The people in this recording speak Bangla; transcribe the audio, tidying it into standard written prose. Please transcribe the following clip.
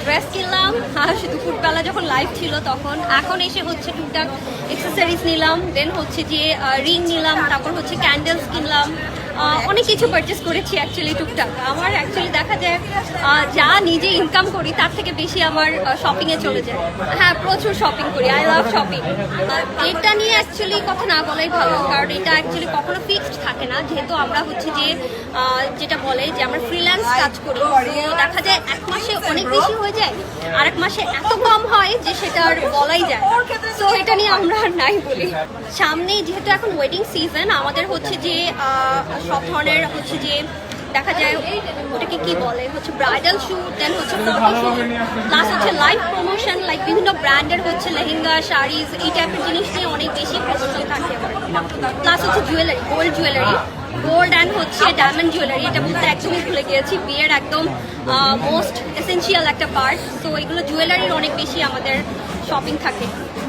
ড্রেস কিনলাম দুপুরবেলা যখন লাইভ ছিল তখন। এখন এসে হচ্ছে টুকটাক এক্সেসরিজ নিলাম, দেন হচ্ছে যে রিং নিলাম, তারপর হচ্ছে ক্যান্ডেলস কিনলাম, অনেক কিছু পারচেস করেছি অ্যাকচুয়ালি টুকটাক। আমার অ্যাকচুয়ালি দেখা যায় যা নিজে ইনকাম করি তার থেকে বেশি আমার শপিংয়ে চলে যায়। হ্যাঁ, প্রচুর শপিং করি, আই লাভ শপিং। এটা নিয়ে অ্যাকচুয়ালি কথা না বলাই ভালো, কারণ এটা অ্যাকচুয়ালি কখনো ফিক্সড থাকে না, যেহেতু আমরা হচ্ছে যে যেটা বলে যে আমরা ফ্রিল্যান্স কাজ করি, তো দেখা যায় এক মাসে অনেক বেশি হয়ে যায়, আরেক মাসে এত কম হয় যে সেটা আর বলাই যায়। তো এটা নিয়ে আমরা আর নাই বলি। সামনে যেহেতু এখন ওয়েডিং সিজন, আমাদের হচ্ছে যে সব ধরনের হচ্ছে যে দেখা যায় ওটাকে কি বলে হচ্ছে ব্রাইডাল শুট, দেন হচ্ছে ফটো শুট, প্লাস হচ্ছে লাইভ প্রমোশন, লাইক বিভিন্ন ব্র্যান্ডের হচ্ছে লেহেঙ্গা, শাড়িজ, এই টাইপের জিনিস নিয়ে অনেক বেশি প্রমোশন থাকে। প্লাস হচ্ছে জুয়েলারি, গোল্ড অ্যান্ড হচ্ছে ডায়মন্ড জুয়েলারি, এটা বলতে একদমই ভুলে গিয়েছি, বিয়ের একদম মোস্ট এসেন্সিয়াল একটা পার্ট। তো এগুলো জুয়েলারির অনেক বেশি আমাদের শপিং থাকে।